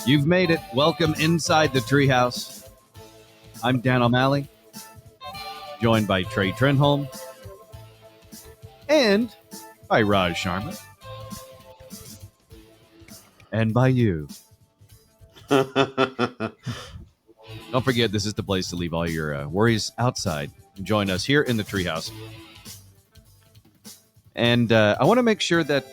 You've made it. Welcome inside the Treehouse. I'm Dan O'Malley, joined by Trey Trenholm and by Raj Sharma, and by you. Don't forget, this is the place to leave all your worries outside and join us here in the Treehouse. And I want to make sure that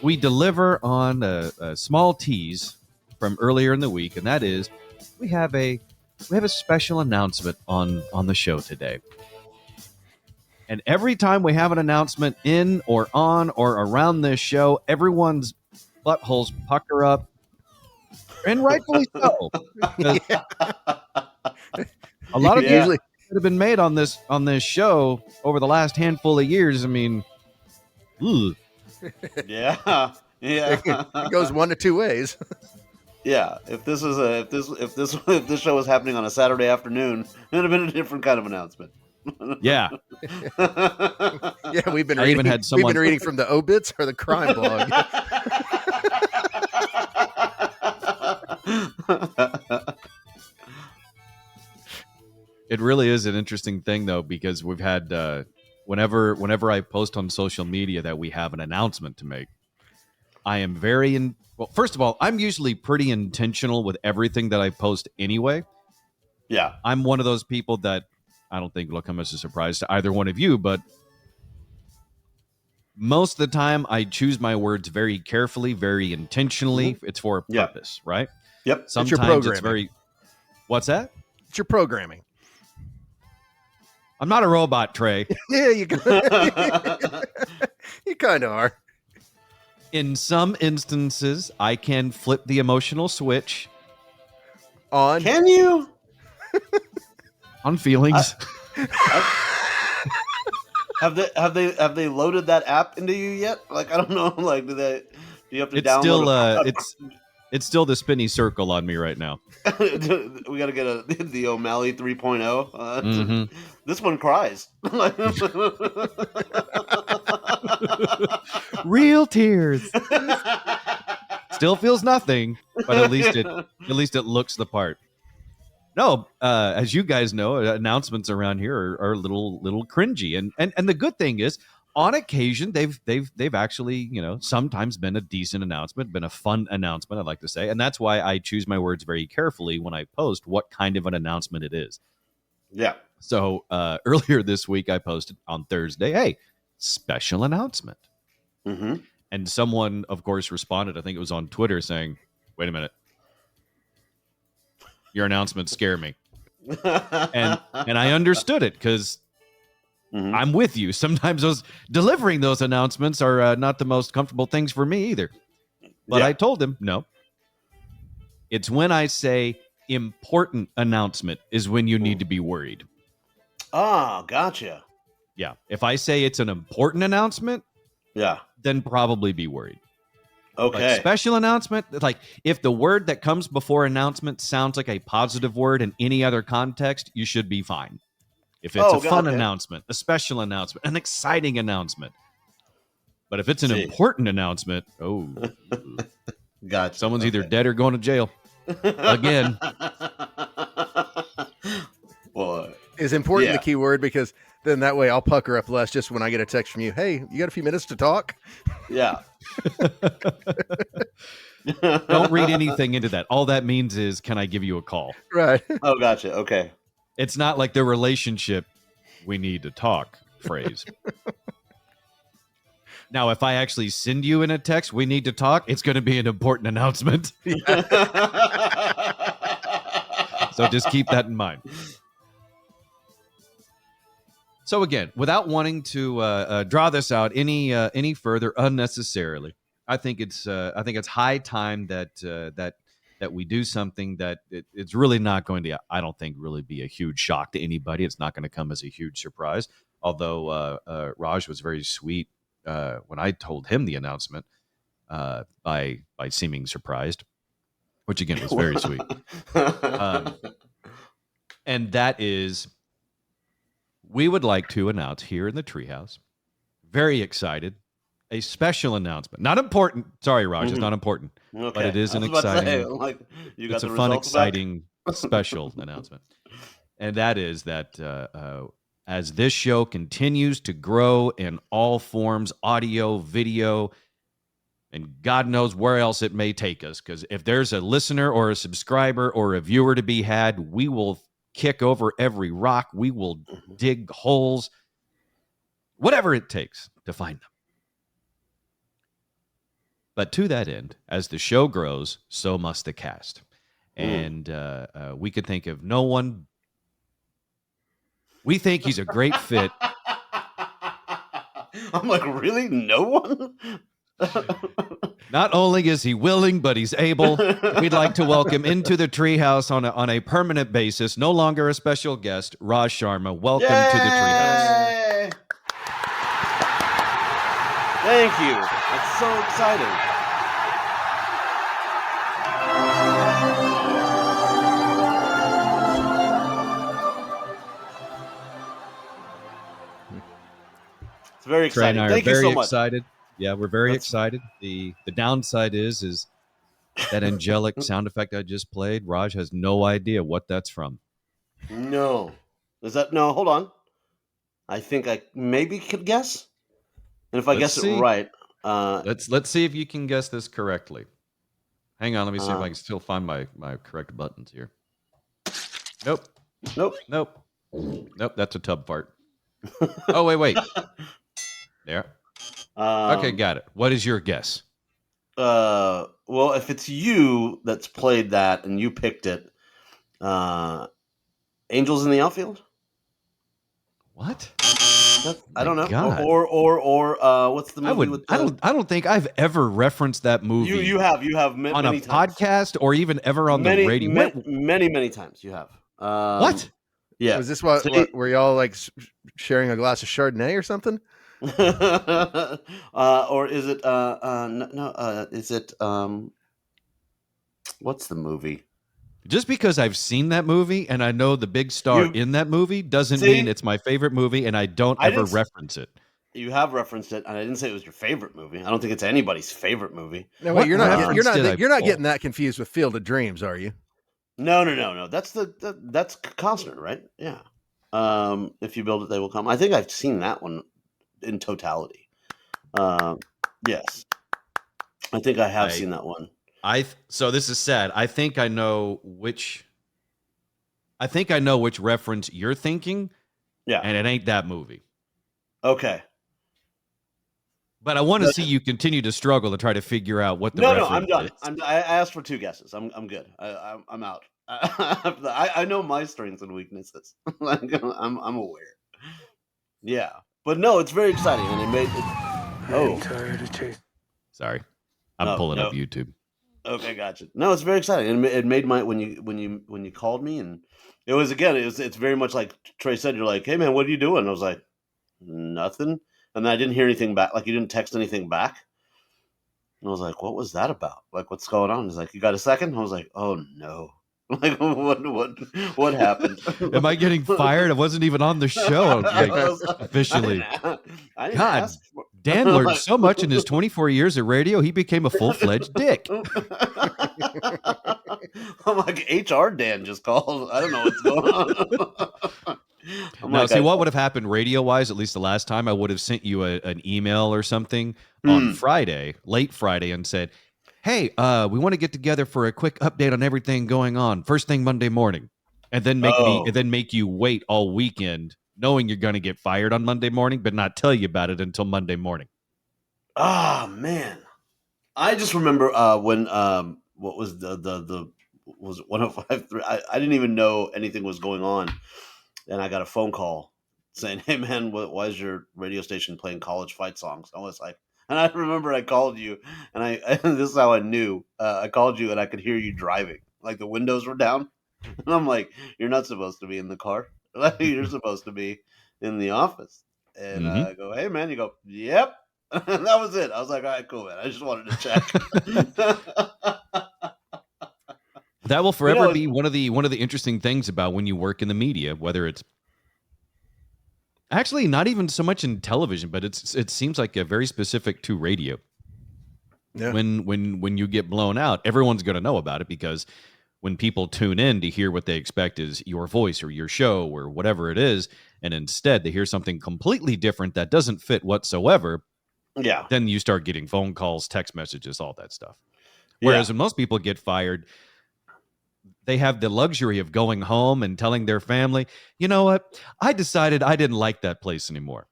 we deliver on a small tease from earlier in the week, and that is we have a special announcement on the show today. And every time we have an announcement in or on or around this show, everyone's buttholes pucker up, and rightfully so. A lot of usually that have been made on this show over the last handful of years. I mean, ugh. Yeah. It goes one to two ways. Yeah. If this show was happening on a Saturday afternoon, it would have been a different kind of announcement. Yeah. Yeah, we've been reading from the obits or the crime blog. It really is an interesting thing, though, because we've had whenever I post on social media that we have an announcement to make, I am well, first of all, I'm usually pretty intentional with everything that I post anyway. Yeah. I'm one of those people that I don't think will come as a surprise to either one of you, but most of the time I choose my words very carefully, very intentionally. Mm-hmm. It's for a purpose, right? Yep. Sometimes it's very... What's that? It's your programming. I'm not a robot, Trey. Yeah, you kind of are. In some instances, I can flip the emotional switch. On? Can you? On feelings. Have they loaded that app into you yet? Like, I don't know. Like, do you have to download? It's still the spinny circle on me right now. We got to get the O'Malley 3.0. Mm-hmm. This one cries. Real tears. Still feels nothing, but at least it looks the part. No, as you guys know, announcements around here are a little cringy, and the good thing is, on occasion, they've actually, sometimes been a decent announcement, been a fun announcement, I'd like to say. And that's why I choose my words very carefully when I post what kind of an announcement it is. Yeah. So earlier this week, I posted on Thursday, hey, special announcement. Mm-hmm. And someone, of course, responded, I think it was on Twitter, saying, wait a minute. Your announcements scare me. And I understood it because... Mm-hmm. I'm with you. Sometimes delivering those announcements are not the most comfortable things for me either. But I told him, no. It's when I say important announcement is when you need to be worried. Oh, gotcha. Yeah. If I say it's an important announcement, then probably be worried. Okay. But special announcement, like if the word that comes before announcement sounds like a positive word in any other context, you should be fine. If it's a fun announcement, a special announcement, an exciting announcement. But if it's an important announcement, gotcha. Someone's either dead or going to jail. Again. Well, is important the key word, because then that way I'll pucker up less just when I get a text from you. Hey, you got a few minutes to talk? Yeah. Don't read anything into that. All that means is, can I give you a call? Right. Oh, gotcha. Okay. It's not like the relationship we need to talk phrase. Now, if I actually send you in a text, we need to talk, it's going to be an important announcement. So just keep that in mind. So again, without wanting to draw this out any further unnecessarily, I think it's high time that we do something that it's really not going to, I don't think, really be a huge shock to anybody. It's not going to come as a huge surprise. Although Raj was very sweet when I told him the announcement by seeming surprised, which again was very sweet. And that is, we would like to announce here in the Treehouse, very excited, a special announcement. Not important. Sorry, Raj, it's not important. Okay. But it is an I was about to say, exciting, like, you got it's a the fun, results back? exciting special announcement. And that is that as this show continues to grow in all forms, audio, video, and God knows where else it may take us, because if there's a listener or a subscriber or a viewer to be had, we will kick over every rock. We will dig holes, whatever it takes to find them. But to that end, as the show grows, so must the cast. And we could think of no one. We think he's a great fit. I'm like, really? No one? Not only is he willing, but he's able. We'd like to welcome into the Treehouse on a permanent basis, no longer a special guest, Raj Sharma. Welcome to the Treehouse. Thank you. That's so exciting. It's very exciting. Trey and I Thank are you very so much. excited. Yeah, we're very excited. The downside is that angelic sound effect I just played. Raj has no idea what that's from. No. Is that no? Hold on. I think I maybe could guess. And if I guess it right, let's see if you can guess this correctly. Hang on, let me see if I can still find my correct buttons here. Nope. That's a tub fart. Oh wait. There. Okay, got it. What is your guess? Well, if it's you that's played that and you picked it, Angels in the Outfield? What? I don't know. God. Or what's the movie? I don't think I've ever referenced that movie. You have on many a times. podcast or even ever on the radio. Many times you have. What? Yeah. Was this what were y'all like sharing a glass of Chardonnay or something? Or is it is it what's the movie? Just because I've seen that movie and I know the big star in that movie doesn't mean it's my favorite movie, and I don't ever reference it. You have referenced it, and I didn't say it was your favorite movie. I don't think it's anybody's favorite movie. No, wait, you're not getting that confused with Field of Dreams, are you? No. That's that's Costner, right? Yeah. If you build it, they will come. I think I've seen that one in totality. Yes, I think I have seen that one. So this is sad. I think I know which reference you're thinking. Yeah, and it ain't that movie. Okay. But I want to see you continue to struggle to try to figure out what the reference I'm done. is. I asked for 2 guesses. I'm good. I'm out. I know my strengths and weaknesses. I'm aware. Yeah, but no, it's very exciting, and it made it. Sorry, I'm pulling up YouTube. Okay, gotcha. No, it's very exciting, and it made my when you called me, and it's very much like Trey said. You're like, hey man, what are you doing? I was like, nothing. And then I didn't hear anything back. Like, you didn't text anything back. And I was like, what was that about? Like, what's going on? He's like, you got a second? I was like, oh no. Like, what happened? Am I getting fired? I wasn't even on the show officially. I didn't God, ask for... Dan learned so much in his 24 years of radio. He became a full-fledged dick. I'm like, HR Dan just called. I don't know what's going on. Now, see, what would have happened radio-wise, at least the last time, I would have sent you an email or something on Friday, late Friday, and said, hey, we want to get together for a quick update on everything going on first thing Monday morning, and then make you wait all weekend knowing you're going to get fired on Monday morning, but not tell you about it until Monday morning. Oh, man. I just remember when what was the was it 105.3? I didn't even know anything was going on. And I got a phone call saying, hey, man, why is your radio station playing college fight songs? I was like, and I remember I called you, and this is how I knew. I called you, and I could hear you driving. Like, the windows were down. And I'm like, you're not supposed to be in the car. You're supposed to be in the office. And I go, hey, man. You go, yep. And that was it. I was like, all right, cool, man. I just wanted to check. That will forever be one of the interesting things about when you work in the media, whether it's Actually, not even so much in television, but it seems like a very specific to radio. Yeah. When you get blown out, everyone's going to know about it, because when people tune in to hear what they expect is your voice or your show or whatever it is, and instead they hear something completely different that doesn't fit whatsoever, Yeah. then you start getting phone calls, text messages, all that stuff. Whereas when most people get fired, they have the luxury of going home and telling their family, you know what? I decided I didn't like that place anymore.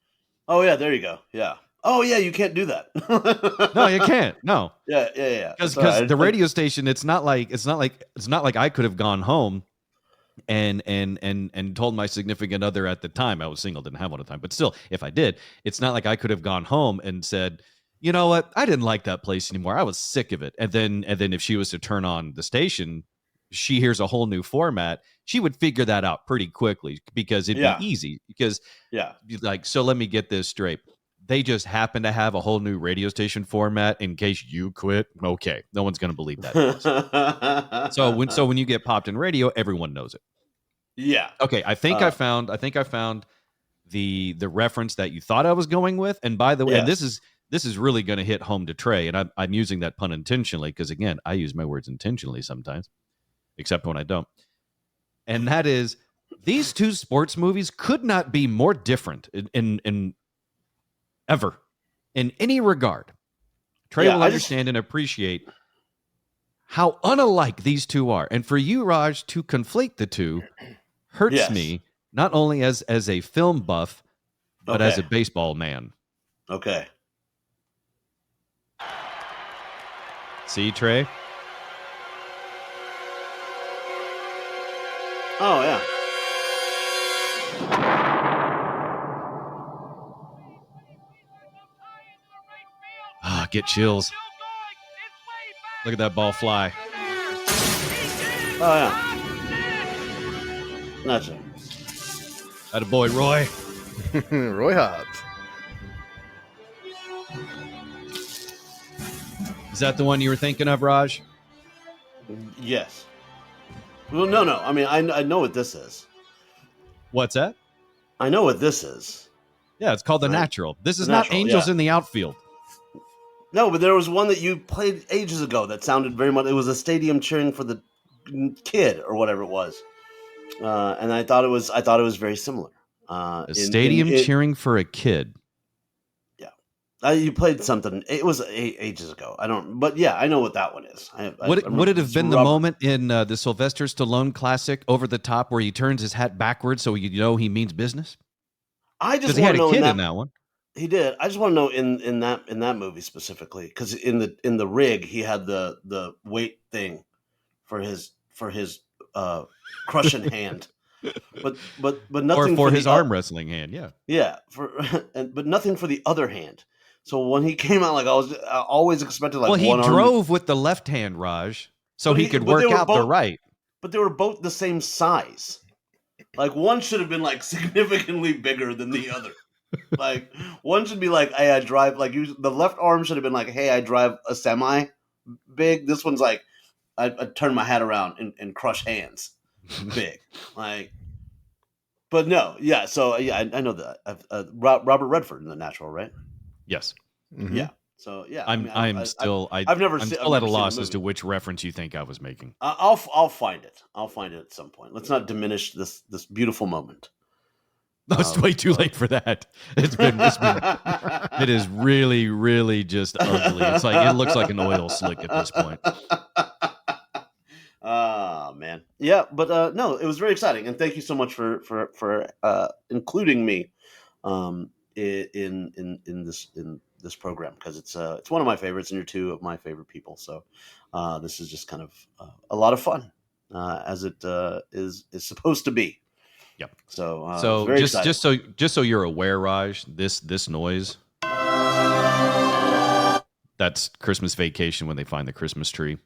Oh yeah, there you go. Yeah. Oh yeah, you can't do that. No, you can't. No. Yeah. Because the radio station, it's not like I could have gone home and told my significant other at the time. I was single, didn't have one at the time, but still, if I did, it's not like I could have gone home and said, you know what? I didn't like that place anymore. I was sick of it. And then if she was to turn on the station, she hears a whole new format. She would figure that out pretty quickly, because it'd be easy. Because like, so let me get this straight. They just happen to have a whole new radio station format in case you quit. Okay, no one's going to believe that. so when you get popped in radio, everyone knows it. Yeah. Okay, I think I found the reference that you thought I was going with. And by the way, and this is really going to hit home to Trey, and I'm using that pun intentionally, because again, I use my words intentionally sometimes, except when I don't. And that is, these two sports movies could not be more different in ever, in any regard. Trey will understand and appreciate how unalike these two are. And for you, Raj, to conflate the two hurts me, not only as a film buff, but as a baseball man. Okay. See, Trey? Oh, yeah. Get chills. Look at that ball fly. Oh, yeah. Gotcha. Attaboy, Roy. Roy Hobbs. Is that the one you were thinking of, Raj? Yes. Well, no. I mean, I know what this is. What's that? I know what this is. Yeah, it's called The Natural. This is not Angels in the Outfield. No, but there was one that you played ages ago that sounded very much. It was a stadium cheering for the kid or whatever it was, and I thought it was very similar. A stadium cheering for a kid. Yeah, you played something. It was ages ago. I don't, but yeah, I know what that one is. Would it have been the moment in the Sylvester Stallone classic Over the Top where he turns his hat backwards so you know he means business? I just because he had a kid in that one. He did. I just want to know in that movie specifically, because in the rig he had the weight thing for his crushing hand, but nothing or for his arm wrestling hand. Yeah, but nothing for the other hand. So when he came out, like I always expected like. Well, he drove with the left hand, Raj, so he could work out the right. But they were both the same size. Like one should have been like significantly bigger than the other. Like one should be like, hey, I drive like the left arm should have been like, hey, I drive a semi big. This one's like, I turn my hat around and crush hands big. Like, but no, yeah. So yeah, I know that Robert Redford in The Natural, right? Yes. Mm-hmm. Yeah. So yeah, I'm still at a loss as to which reference you think I was making. I'll find it. I'll find it at some point. Let's not diminish this beautiful moment. No, it's way too late for that. It is really, really just ugly. It's like, it looks like an oil slick at this point. Oh man. Yeah, but no, it was very exciting, and thank you so much for including me in this program, because it's one of my favorites, and you're two of my favorite people. So this is just kind of a lot of fun, as it is supposed to be. Yep. So just so you're aware, Raj, this noise, that's Christmas Vacation when they find the Christmas tree.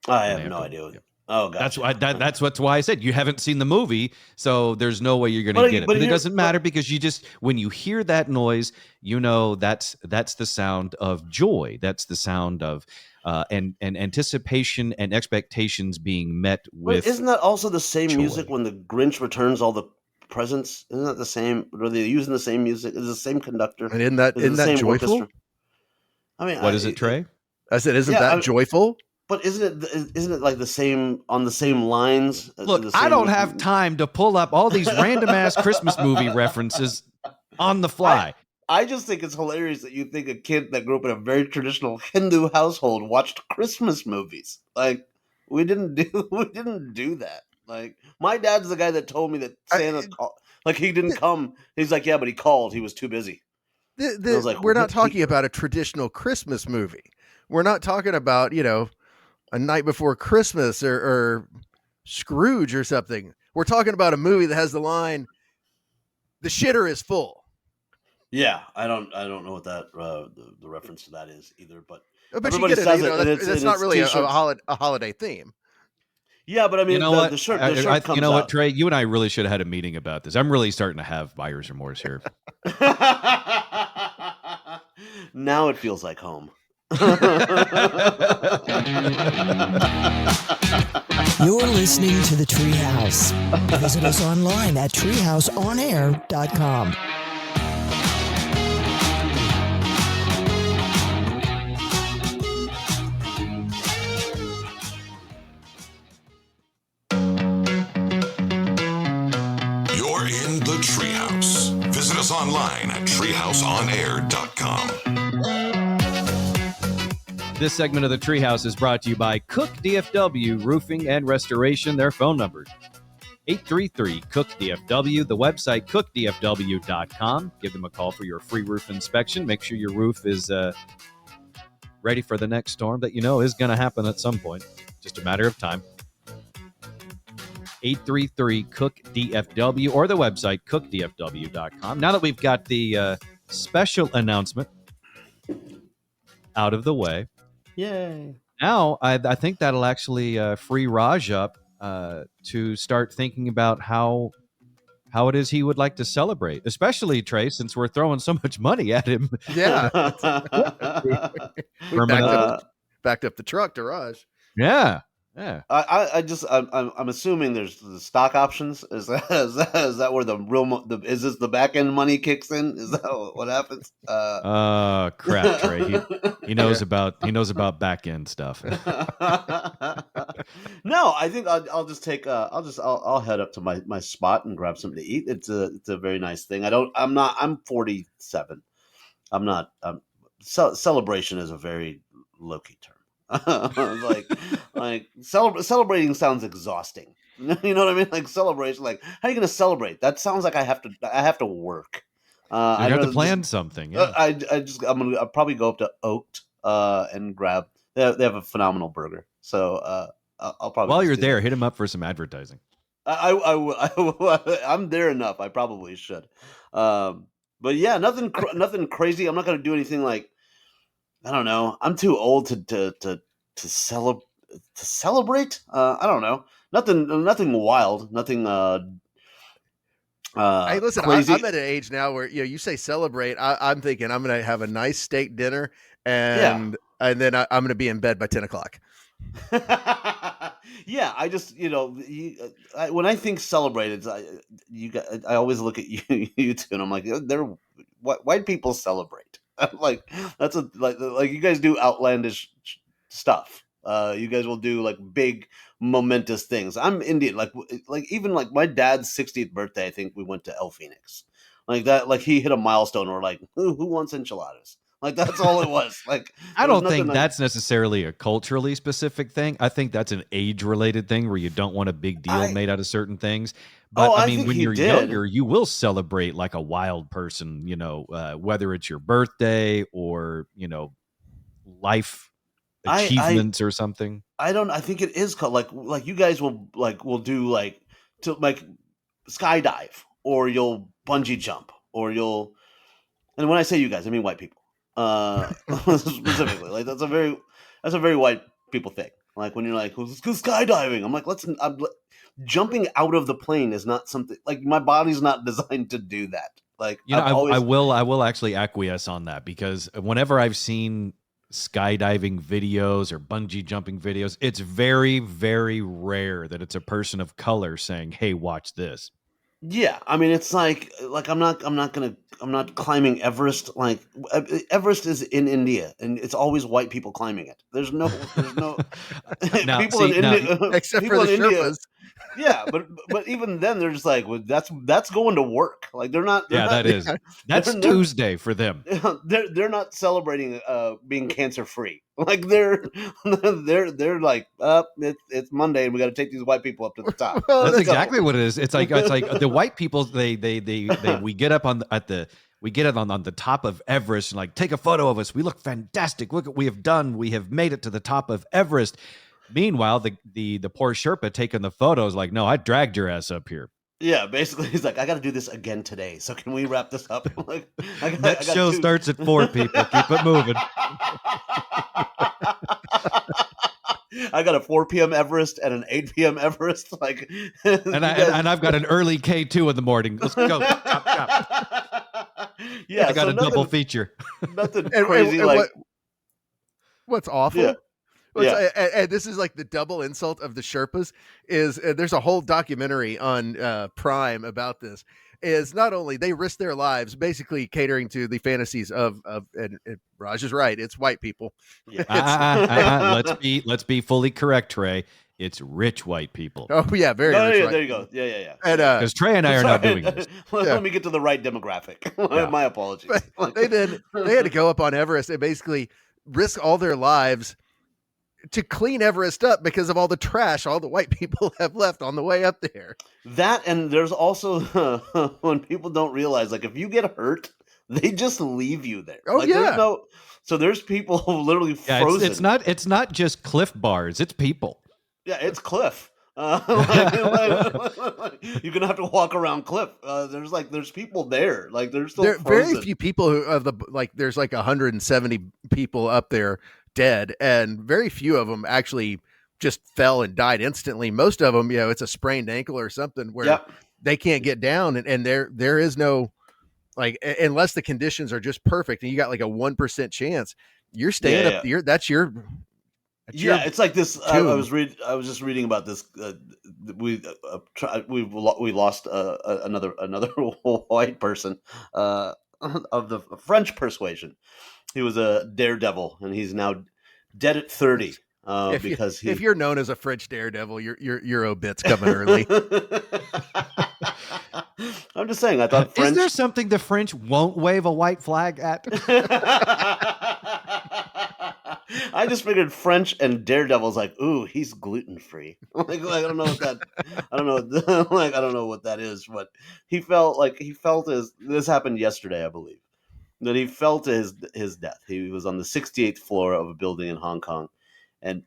I have no idea. Oh, gotcha. That's why I said you haven't seen the movie, so there's no way you're going to get it. But it doesn't matter, because when you hear that noise, you know that's the sound of joy. That's the sound of and anticipation and expectations being met with. But isn't that also the same joy. Music when the Grinch returns all the Presents? Isn't that the same? Are they using the same music? Is it the same conductor? And isn't that joyful? Orchestra? I mean, What is it, Trey? I said, isn't that joyful? But isn't it like the same on the same lines? Look, I don't have time to pull up all these random ass Christmas movie references on the fly. I just think it's hilarious that you think a kid that grew up in a very traditional Hindu household watched Christmas movies. Like we didn't do that. Like my dad's the guy that told me that Santa's called. Like he didn't come. He's like, yeah, but he called. He was too busy. I was like, we're not talking about a traditional Christmas movie. We're not talking about, A Night Before Christmas or Scrooge or something. We're talking about a movie that has the line, "The shitter is full." Yeah, I don't know what that the reference to that is either, but everybody says it. That's not really a holiday theme. Yeah, but I mean, the shirt comes out. You know what, Trey? You and I really should have had a meeting about this. I'm really starting to have buyer's remorse here. Now it feels like home. You're listening to the Treehouse. Visit us online at treehouseonair.com. You're in the Treehouse. Visit us online at treehouseonair.com. This segment of the Treehouse is brought to you by Cook DFW Roofing and Restoration. Their phone numbers 833-COOK-DFW, the website cookdfw.com. Give them a call for your free roof inspection. Make sure your roof is ready for the next storm that you know is going to happen at some point. Just a matter of time. 833-COOK-DFW or the website cookdfw.com. Now that we've got the special announcement out of the way, yay! Now I think that'll actually free Raj up to start thinking about how it is he would like to celebrate, especially Trey, since we're throwing so much money at him. Yeah, we backed up the truck to Raj. Yeah. I'm assuming there's the stock options. Is that where is this the back end money kicks in? Is that what happens? Crap, Trey. He knows about back end stuff. No, I think I'll just take I'll head up to my spot and grab something to eat. It's a very nice thing. I'm 47. Celebration is a very low-key term. like celebrating sounds exhausting. You know what I mean? Like celebration. Like how are you going to celebrate? That sounds like I have to work. I have to plan something. Yeah. I'll probably go up to Oaked and grab. They have a phenomenal burger. So I'll probably while you're there, hit him up for some advertising. I'm there enough. I probably should. But yeah, nothing crazy. I'm not going to do anything like. I don't know. I'm too old to celebrate. I don't know. Nothing wild. Nothing. Hey, listen. Crazy. I'm at an age now where you say celebrate. I'm thinking I'm going to have a nice steak dinner, and then I'm going to be in bed by 10 o'clock. Yeah, I just when I think celebrate, I always look at you two, and I'm like, white people celebrate. Like that's like you guys do outlandish stuff. You guys will do like big momentous things. I'm Indian. Like even like my dad's 60th birthday, I think we went to El Phoenix. Like that, like he hit a milestone. We're like, who wants enchiladas? Like that's all it was. Like I don't think that's necessarily a culturally specific thing. I think that's an age related thing where you don't want a big deal made out of certain things. But I mean, when you're younger, you will celebrate like a wild person, whether it's your birthday or, life achievements or something. I think it is called like you guys will do like to like skydive, or you'll bungee jump, or you'll, and when I say you guys, I mean white people. Specifically, like that's a very white people thing. Like when you're like, let's go skydiving. I'm like, jumping out of the plane is not something like my body's not designed to do that. Like I will actually acquiesce on that, because whenever I've seen skydiving videos or bungee jumping videos, it's very, very rare that it's a person of color saying, "Hey, watch this." Yeah, I mean, it's like I'm not climbing Everest. Like Everest is in India, and it's always white people climbing it. There's no Now, people in see, now India. Except for People the in India, Sherpas. yeah, but even then, they're just like, well, that's going to work. Like they're yeah, not that's they're Tuesday for them. they're not celebrating being cancer free. Like they're like, it's Monday, and we got to take these white people up to the top. Well, That's Let's that's go. exactly what it is. It's like the white people. They we get up we get it on the top of Everest and like take a photo of us. We look fantastic. Look what we have done. We have made it to the top of Everest. Meanwhile, the poor Sherpa taking the photos like, no, I dragged your ass up here. Yeah, basically, he's like, I got to do this again today. So can we wrap this up? Like, I Next got show two. starts at 4 people. Keep it moving. I got a 4 p.m. Everest and an 8 p.m. Everest. Like, you guys. And I've got an early K2 in the morning. Let's go. Chop, chop. Yeah, I got so a double nothing, feature. nothing and, crazy. and Like, what's yeah, awful. yeah, And this is like the double insult of the Sherpas is there's a whole documentary on Prime about this. Is not only they risk their lives basically catering to the fantasies of and Raj is right, it's white people. yeah. Let's be fully correct, Trey. It's rich white people. Oh yeah, very No, rich yeah, white there you people. go. Yeah, yeah, yeah. And Because Trey and I are not Sorry. doing this. Let, Yeah. let me get to the right demographic. Yeah. My apologies. but they had to go up on Everest and basically risk all their lives to clean Everest up because of all the trash all the white people have left on the way up there. That, and there's also when people don't realize, like, if you get hurt, they just leave you there. Oh, Like, yeah. there's no. So there's people literally Yeah, frozen. it's not just cliff bars, it's people. Yeah, it's cliff. You're gonna have to walk around cliff. There's people there. Like there's still There are frozen. very few people who of the like there's like 170 people up there dead, and very few of them actually just fell and died instantly. Most of them, it's a sprained ankle or something where Yep. they can't get down, and there is no like unless the conditions are just perfect and you got like a 1% chance, you're staying Yeah, up there. That's your Yeah, it's like this. I tomb. was just reading about this. We lost another white person of the French persuasion. He was a daredevil, and he's now dead at 30 because if you're known as a French daredevil, your obit's coming early. I'm just saying. I thought French. Is there something the French won't wave a white flag at? I just figured French and Daredevil's like, ooh, he's gluten free. like I don't know what that. I don't know. Like I don't know what that is, but he felt as this happened yesterday, I believe, that he felt his death. He was on the 68th floor of a building in Hong Kong, and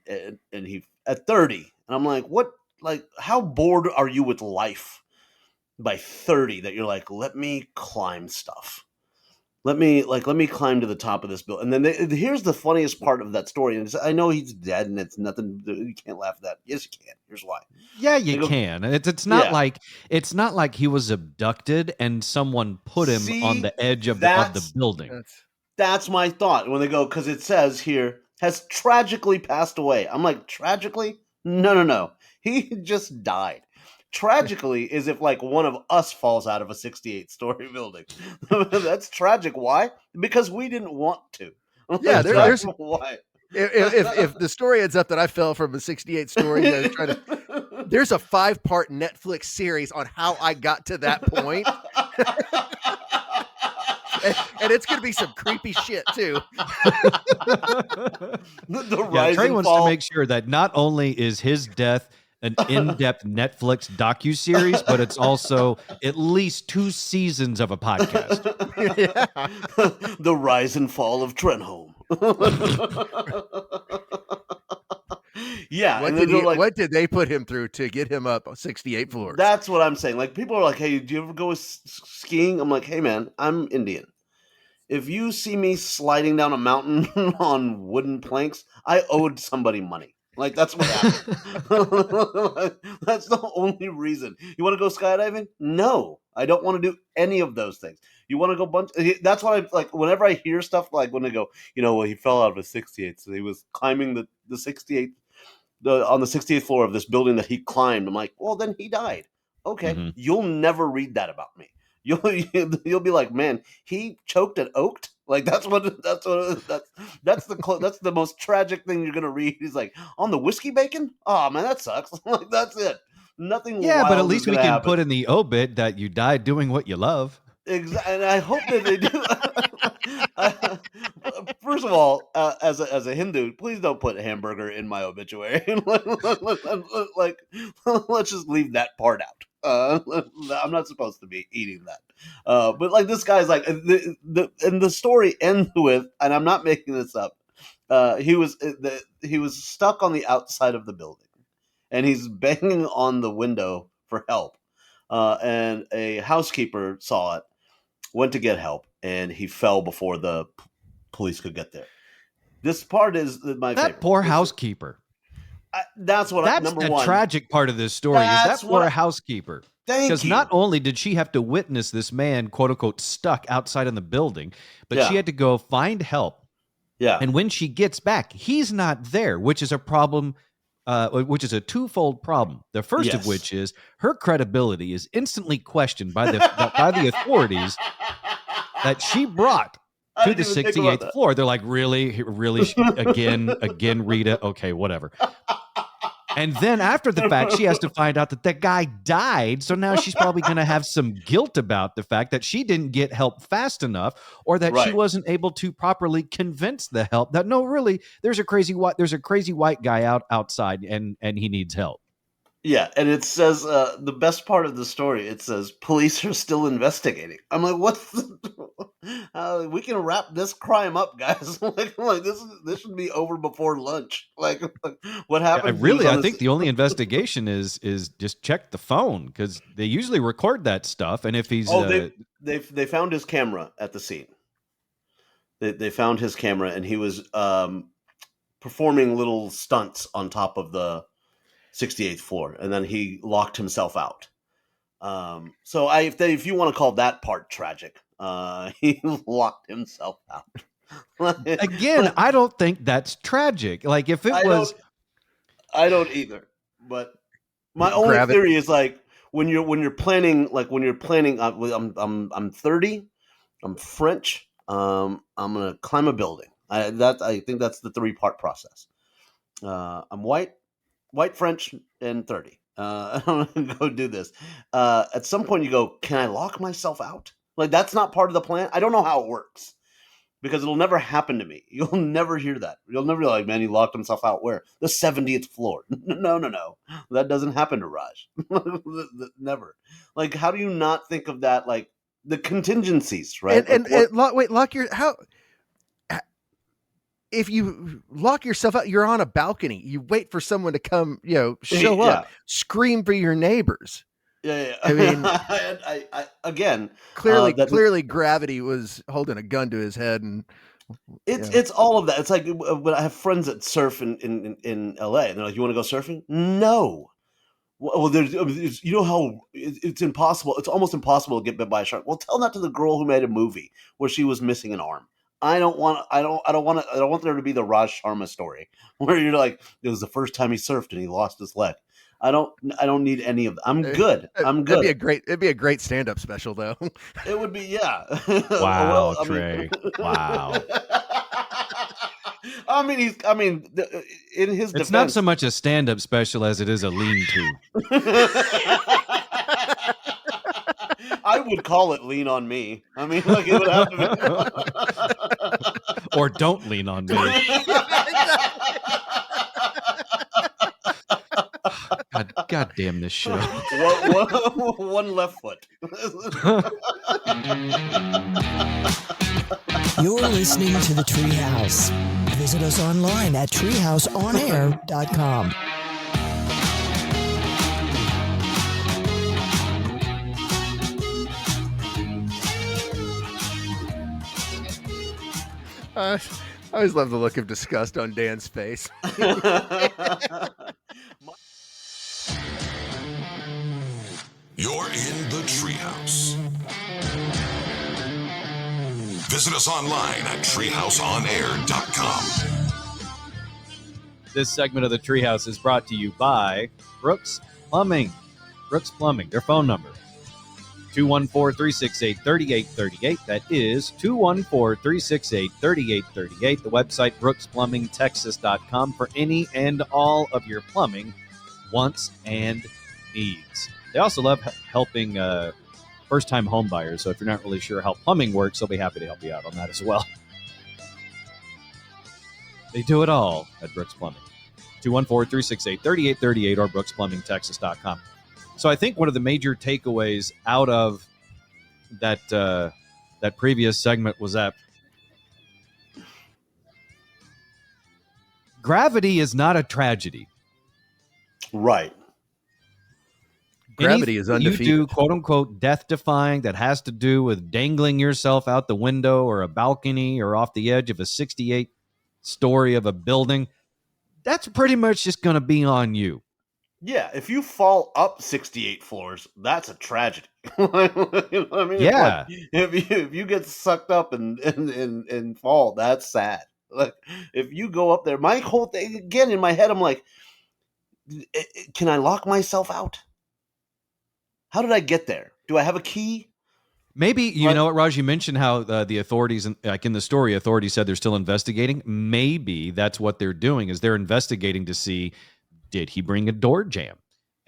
he at 30, and I'm like, what? Like, how bored are you with life by 30 that you're like, let me climb stuff. Let me climb to the top of this building. And then here's the funniest part of that story. And I know he's dead, and it's nothing. You can't laugh at that. Yes, you can. Here's why. Yeah, you can. It's not like he was abducted and someone put him on the edge of the building. That's my thought when they go, because it says here has tragically passed away. I'm like, tragically? No. He just died. Tragically is if like one of us falls out of a 68-story building. That's tragic. Why? Because we didn't want to. Yeah, there's why. If the story ends up that I fell from a 68 story, there's a 5-part Netflix series on how I got to that point. And it's going to be some creepy shit too. the rise Trey and wants fall. to make sure that not only is his death an in-depth Netflix docuseries, but it's also at least 2 seasons of a podcast. The rise and fall of Trenholm. Yeah. What did they put him through to get him up 68 floors? That's what I'm saying. Like, people are like, hey, do you ever go skiing? I'm like, hey, man, I'm Indian. If you see me sliding down a mountain on wooden planks, I owed somebody money. Like, that's what happened. That's the only reason. You want to go skydiving? No, I don't want to do any of those things. You want to go that's why I like whenever I hear stuff like when they go, well, he fell out of a 68th, so he was climbing the 68th on the 68th floor of this building that he climbed. I'm like, well, then he died. Okay, Mm-hmm. you'll never read that about me. You'll be like, man, he choked and oaked. Like that's the most tragic thing you're gonna read. He's like on the whiskey bacon. Oh man, that sucks. Like that's it. Nothing Yeah, but at wild is least we gonna can happen. put in the obit that you died doing what you love. Exactly, and I hope that they do. First of all, as a Hindu, please don't put hamburger in my obituary. like, let's just leave that part out. I'm not supposed to be eating that. But like this guy's like and the story ends with, and I'm not making this up. He was stuck on the outside of the building, and he's banging on the window for help. And a housekeeper saw it, went to get help, and he fell before the police could get there. This part is my favorite. That poor housekeeper. That's number the one. tragic part of this story is that poor housekeeper. Because not only did she have to witness this man, quote unquote, stuck outside in the building, but she had to go find help. Yeah. And when she gets back, he's not there, which is a problem, which is a twofold problem. The first of which is her credibility is instantly questioned by the authorities that she brought to the 68th floor. They're like, really, again, Rita. Okay, whatever. And then after the fact, she has to find out that that guy died. So now she's probably going to have some guilt about the fact that she didn't get help fast enough, or that she wasn't able to properly convince the help that no, really, there's a crazy white guy outside and he needs help. Yeah, and it says the best part of the story. It says police are still investigating. I'm like, what? We can wrap this crime up, guys. like this should be over before lunch. Like what happened? I think the only investigation is just check the phone, because they usually record that stuff. And if he's they found his camera at the scene. They found his camera, and he was performing little stunts on top of the 68th floor, and then he locked himself out. So if you want to call that part tragic, he locked himself out. Again, I don't think that's tragic. Like if it was, I don't either. But my only theory is like when you're planning, I'm 30, I'm French, I'm gonna climb a building. I think that's the 3-part process. I'm white, French, and 30. I'm gonna go do this. At some point, you go, can I lock myself out? Like that's not part of the plan. I don't know how it works, because it'll never happen to me. You'll never hear that. You'll never be like, man, he locked himself out where? The 70th floor. No. That doesn't happen to Raj. Never. Like, how do you not think of that? Like the contingencies, right? If you lock yourself out, you're on a balcony. You wait for someone to come, show up, scream for your neighbors. Yeah. I mean, I again, clearly, gravity was holding a gun to his head, and it's all of that. It's like when I have friends that surf in LA, and they're like, "You want to go surfing?" No. Well, there's, how it's impossible. It's almost impossible to get bit by a shark. Well, tell that to the girl who made a movie where she was missing an arm. I don't want there to be the Raj Sharma story where you're like, it was the first time he surfed and he lost his leg. I don't need any of that. I'm good. It'd be a great stand-up special though. It would be, yeah. Wow, Trey. Wow. in his defense, it's not so much a stand-up special as it is a lean-to. I would call it Lean on Me. I mean, like it would have to be. Or Don't Lean on Me. God damn this show. One left foot. You're listening to The Treehouse. Visit us online at treehouseonair.com. I always love the look of disgust on Dan's face. You're in the Treehouse. Visit us online at treehouseonair.com. This segment of the Treehouse is brought to you by Brooks Plumbing. Brooks Plumbing. Their phone number, 214-368-3838. That is 214-368-3838. The website, brooksplumbingtexas.com, for any and all of your plumbing wants and needs. They also love helping first-time home buyers. So if you're not really sure how plumbing works, they'll be happy to help you out on that as well. They do it all at Brooks Plumbing. 214-368-3838 or brooksplumbingtexas.com. So I think one of the major takeaways out of that that previous segment was that gravity is not a tragedy. Right. Gravity is undefeated. You do, quote unquote, death defying that has to do with dangling yourself out the window or a balcony or off the edge of a 68 story of a building. That's pretty much just going to be on you. Yeah, if you fall up 68 floors, that's a tragedy. You know what I mean? Yeah. If you get sucked up and fall, that's sad. Like, if you go up there, my whole thing, again, in my head, I'm like, can I lock myself out? How did I get there? Do I have a key? Maybe, you know what, Raj, you mentioned how the authorities, like in the story, authorities said they're still investigating. Maybe that's what they're doing, is they're investigating to see, did he bring a door jam?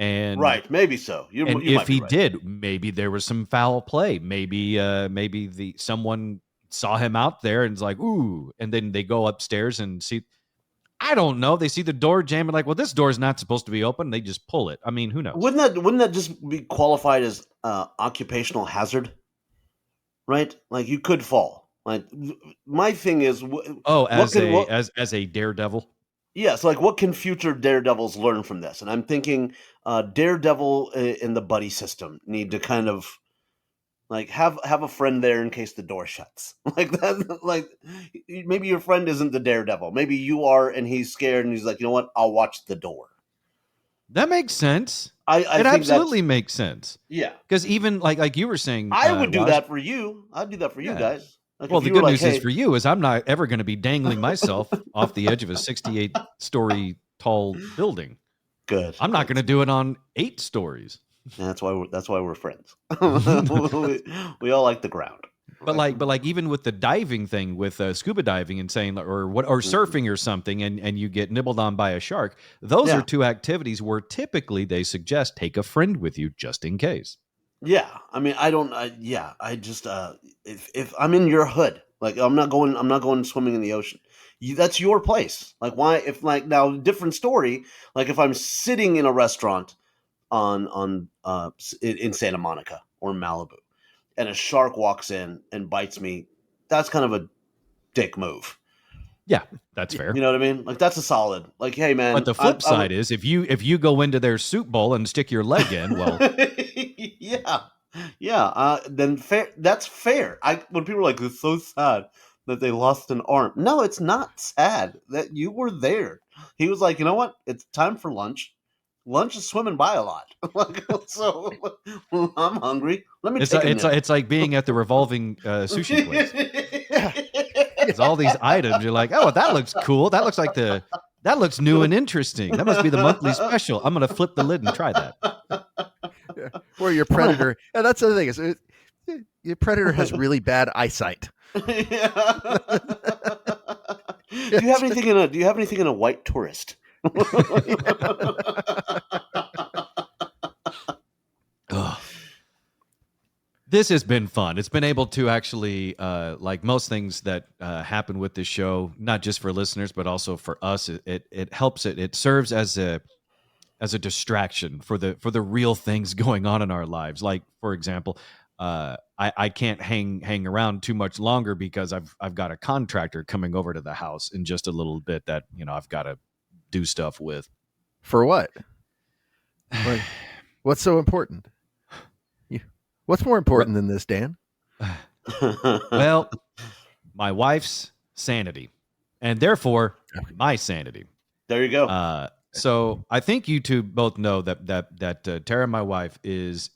And right, maybe so. You if he right. did, maybe there was some foul play. Maybe someone saw him out there and is like, ooh, and then they go upstairs and see, I don't know, they see the door jam and like, well, this door's not supposed to be open. They just pull it. I mean, who knows? Wouldn't that just be qualified as occupational hazard? Right? Like, you could fall. Like, my thing is, as a daredevil. Yes, like, what can future daredevils learn from this? And I'm thinking Daredevil in the buddy system need to kind of like have a friend there in case the door shuts. Like that, like maybe your friend isn't the Daredevil. Maybe you are, and he's scared, and he's like, you know what? I'll watch the door. That makes sense. I it think absolutely makes sense. Yeah, because even like you were saying, I would do that for you. I'd do that for you guys. Like, well, the good news is for you is I'm not ever going to be dangling myself off the edge of a 68-story tall building. Good. I'm not going to do it on 8 stories. And that's why we're friends. we all like the ground. But like even with the diving thing, with scuba diving and saying or surfing or something, and you get nibbled on by a shark, those are 2 activities where typically they suggest take a friend with you just in case. Yeah, I mean, I just if I'm in your hood, like I'm not going swimming in the ocean. That's your place. Like, why? If like now, different story. Like if I'm sitting in a restaurant in Santa Monica or Malibu, and a shark walks in and bites me, that's kind of a dick move. Yeah, that's fair. You know what I mean? Like, that's a solid. Like, hey man. But the flip side is if you go into their soup bowl and stick your leg in, well, yeah. Then fair. That's fair. When people are like, it's so sad that they lost an arm. No, it's not sad that you were there. He was like, you know what? It's time for lunch. Lunch is swimming by a lot. So I'm hungry. Let me take a nip. It's like being at the revolving sushi place. It's all these items. You're like, oh, that looks cool. That looks new and interesting. That must be the monthly special. I'm going to flip the lid and try that. Yeah. Or your predator. And that's the other thing is your predator has really bad eyesight. Do you have anything in a white tourist? This has been fun. It's been able to actually, like most things that happen with this show, not just for listeners but also for us. It helps. It serves as a distraction for the real things going on in our lives. Like, for example, I can't hang around too much longer because I've got a contractor coming over to the house in just a little bit that I've got to do stuff with. For what? What's so important? What's more important than this, Dan? Well, my wife's sanity, and therefore my sanity. There you go. So I think you two both know that Tara, my wife, is,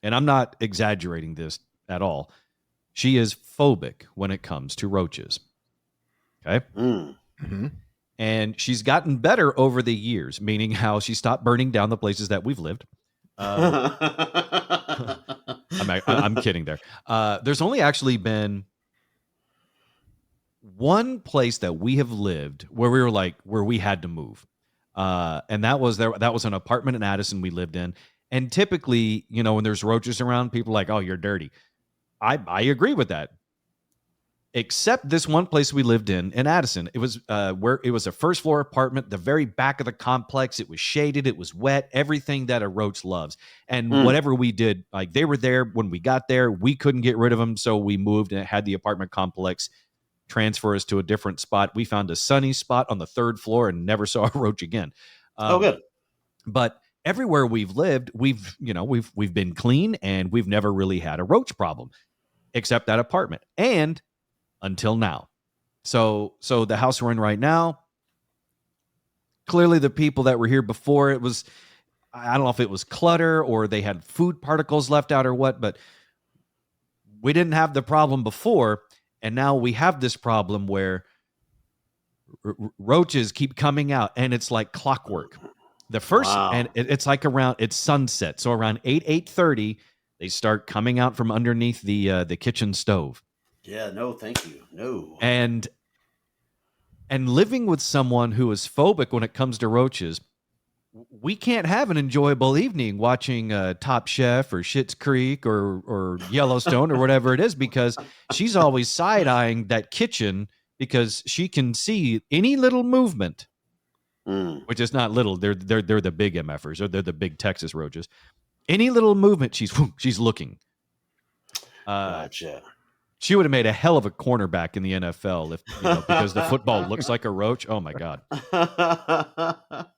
and I'm not exaggerating this at all, she is phobic when it comes to roaches. Okay. Mm-hmm. And she's gotten better over the years, meaning how she stopped burning down the places that we've lived. I'm kidding there. There's only actually been one place that we have lived where we were like, where we had to move. And that was an apartment in Addison we lived in. And typically, when there's roaches around, people are like, oh, you're dirty. I agree with that. Except this one place we lived in Addison. It was where it was a first floor apartment, the very back of the complex. It was shaded. It was wet. Everything that a roach loves. And whatever we did, like they were there when we got there. We couldn't get rid of them. So we moved and had the apartment complex transfer us to a different spot. We found a sunny spot on the third floor and never saw a roach again. Good. But everywhere we've lived, we've been clean and we've never really had a roach problem, except that apartment. And until now. So the house we're in right now, clearly the people that were here before, it was, I don't know if it was clutter or they had food particles left out or what, but we didn't have the problem before. And now we have this problem where roaches keep coming out and it's like clockwork. The first, and it's like it's sunset. So around 8:30, they start coming out from underneath the kitchen stove. Yeah, no, thank you. No. And living with someone who is phobic when it comes to roaches, we can't have an enjoyable evening watching Top Chef or Schitt's Creek or Yellowstone or whatever it is, because she's always side-eyeing that kitchen because she can see any little movement, which is not little. They're the big MFers, or they're the big Texas roaches. Any little movement, she's looking. Gotcha. She would have made a hell of a cornerback in the NFL if because the football looks like a roach. Oh my God.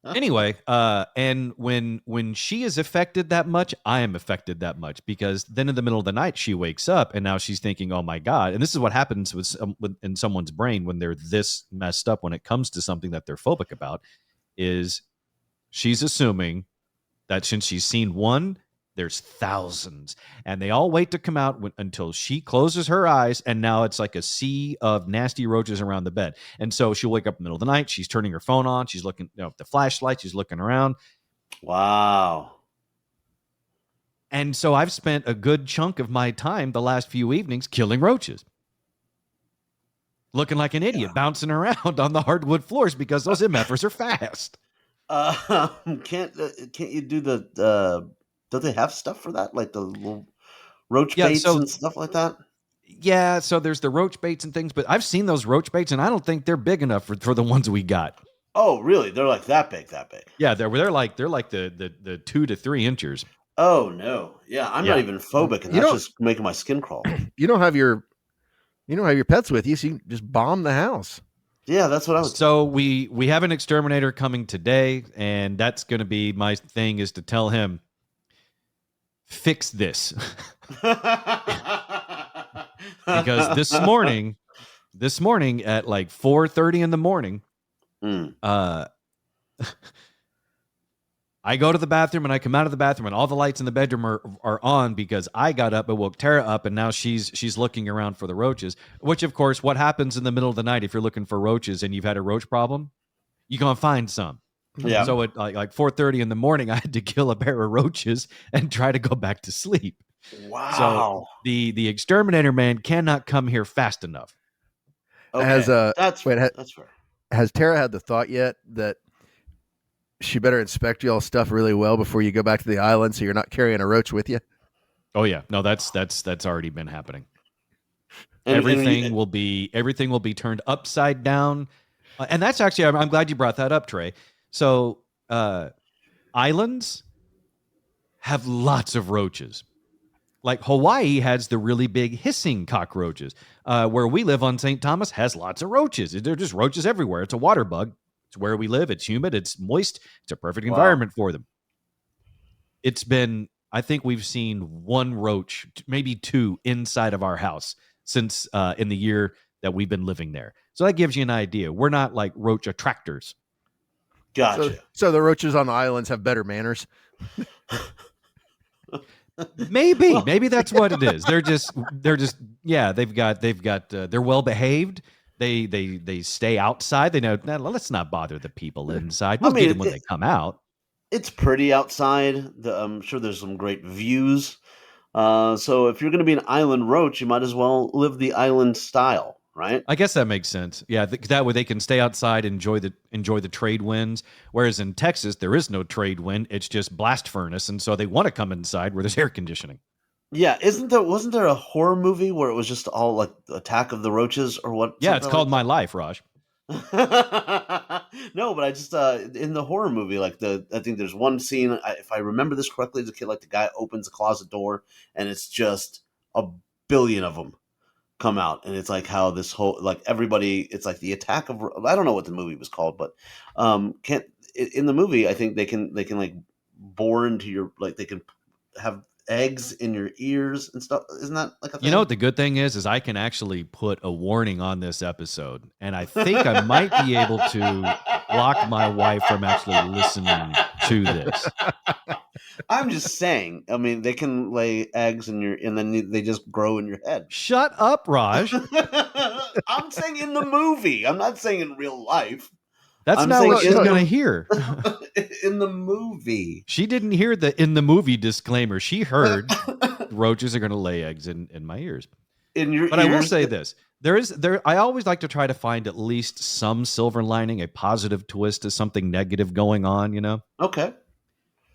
Anyway, and when she is affected that much, I am affected that much, because then in the middle of the night she wakes up and now she's thinking, "Oh my God!" And this is what happens in someone's brain when they're this messed up when it comes to something that they're phobic about. Is she's assuming that since she's seen one, there's thousands, and they all wait to come out until she closes her eyes, and now it's like a sea of nasty roaches around the bed. And so she'll wake up in the middle of the night, she's turning her phone on, she's looking at the flashlight, she's looking around. Wow. And so I've spent a good chunk of my time the last few evenings killing roaches, looking like an idiot, bouncing around on the hardwood floors because those MFers are fast. Can't you do the don't they have stuff for that, like the little roach baits and stuff like that? Yeah, so there's the roach baits and things, but I've seen those roach baits, and I don't think they're big enough for the ones we got. Oh, really? They're like that big? Yeah, they're like the 2 to 3 inches. Oh no, yeah, I'm not even phobic, and that's just making my skin crawl. You don't have your pets with you, so you can just bomb the house. Yeah, that's what I was. So we have an exterminator coming today, and that's going to be my thing, is to tell him, fix this. Because this morning at like 4:30 in the morning, I go to the bathroom and I come out of the bathroom and all the lights in the bedroom are on because I got up and woke Tara up, and now she's looking around for the roaches, which of course, what happens in the middle of the night if you're looking for roaches and you've had a roach problem, you're going to find some. Yeah. So at like 4:30 in the morning, I had to kill a pair of roaches and try to go back to sleep. Wow. So the exterminator man cannot come here fast enough. Okay. That's fair. Has Tara had the thought yet that she better inspect y'all's stuff really well before you go back to the island, so you're not carrying a roach with you? Oh yeah, no, that's already been happening. Everything will be turned upside down, and that's actually, I'm glad you brought that up, Trey. So islands have lots of roaches. Like Hawaii has the really big hissing cockroaches. Where we live on St. Thomas has lots of roaches. They're just roaches everywhere. It's a water bug. It's where we live. It's humid. It's moist. It's a perfect environment for them. I think we've seen one roach, maybe two, inside of our house since in the year that we've been living there. So that gives you an idea. We're not like roach attractors. Gotcha. So the roaches on the islands have better manners. Maybe that's what it is. They're just yeah. They're well behaved. They stay outside. They know, let's not bother the people inside. We'll get them when they come out. It's pretty outside. I'm sure there's some great views. So if you're going to be an island roach, you might as well live the island style, right? I guess that makes sense. Yeah, that way they can stay outside, enjoy the trade winds. Whereas in Texas, there is no trade wind; it's just blast furnace, and so they want to come inside where there's air conditioning. Yeah, wasn't there a horror movie where it was just all like the Attack of the Roaches or what? Yeah, it's called My Life, Raj. No, but I just in the horror movie, like I think there's one scene. If I remember this correctly, the kid, like the guy opens the closet door, and it's just a billion of them come out, and it's like how this whole like everybody. It's like the attack of. I don't know what the movie was called, but can't in the movie. I think they can like bore into your like they can have eggs in your ears and stuff. Isn't that like a thing? You know what the good thing is I can actually put a warning on this episode, and I think I might be able to block my wife from actually listening to this. I'm just saying. I mean, they can lay eggs in your, and then they just grow in your head. Shut up, Raj. I'm saying in the movie. I'm not saying in real life. That's not what she's going to hear. In the movie. She didn't hear the in the movie disclaimer. She heard roaches are going to lay eggs in my ears. In your but ears? I will say this. I always like to try to find at least some silver lining, a positive twist to something negative going on, you know? Okay.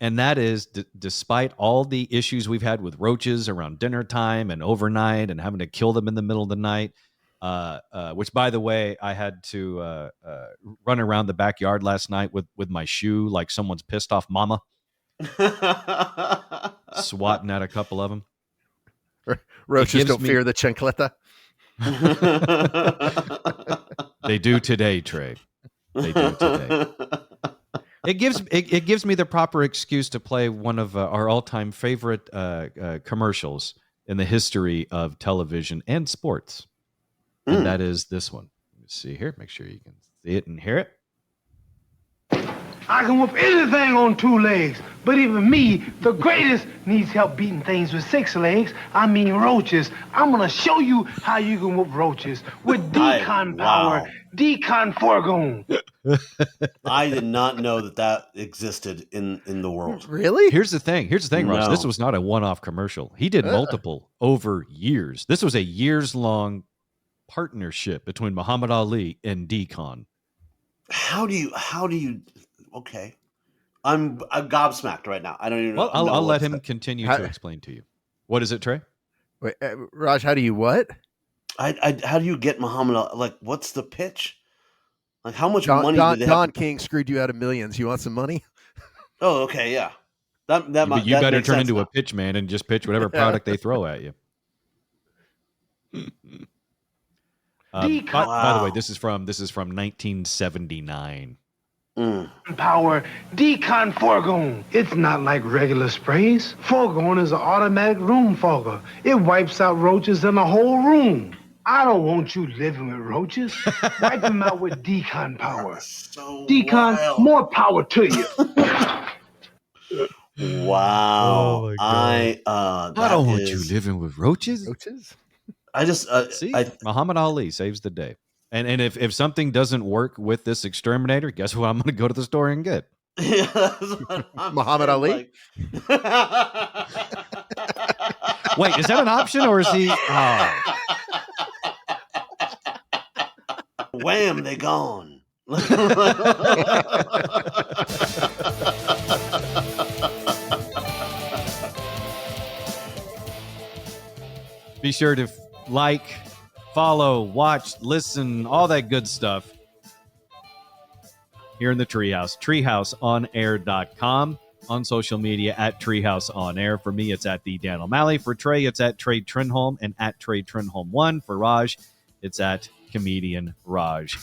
And that is, despite all the issues we've had with roaches around dinner time and overnight and having to kill them in the middle of the night, which, by the way, I had to run around the backyard last night with my shoe like someone's pissed off mama, swatting at a couple of them. Roaches don't fear the chancleta. They do today, Trey. They do today. It gives me the proper excuse to play one of our all-time favorite commercials in the history of television and sports. And that is this one. Let's see here. Make sure you can see it and hear it. I can whoop anything on 2 legs, but even me, the greatest, needs help beating things with 6 legs. I mean roaches. I'm gonna show you how you can whoop roaches with decon power, decon forgone. I did not know that existed in the world. Really? Here's the thing, Ross. No. This was not a one-off commercial. He did multiple over years. This was a years-long partnership between Muhammad Ali and decon. How do you? Okay, I'm gobsmacked right now. I don't even know. Well, I'll let him continue to explain to you. What is it, Trey? Wait, Raj, how do you what? How do you get Muhammad Ali? Like, what's the pitch? Like, how much money did they Don King screwed you out of millions. You want some money? Oh, okay, yeah. That you better turn into now. a pitch man and just pitch whatever product they throw at you. By the way, this is from 1979. Power, decon forgone. It's not like regular sprays. Forgone is an automatic room fogger. It wipes out roaches in the whole room. I don't want you living with roaches. Wipe them out with decon power. So Decon, wild. more power to you. Wow. Oh my I don't want you living with roaches. Roaches? I just See, Muhammad Ali saves the day. And if something doesn't work with this exterminator, guess what? I'm going to go to the store and get. Muhammad Ali? Like... Wait, is that an option or is he? Oh. Wham! They gone. Be sure to like, follow, watch, listen, all that good stuff here in the Treehouse. TreehouseOnAir.com. On social media at Treehouse On Air. For me, it's at the Dan O'Malley. For Trey, it's at Trey Trinholm and at Trey Trinholm1. For Raj, it's at Comedian Raj.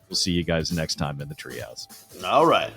We'll see you guys next time in the Treehouse. All right.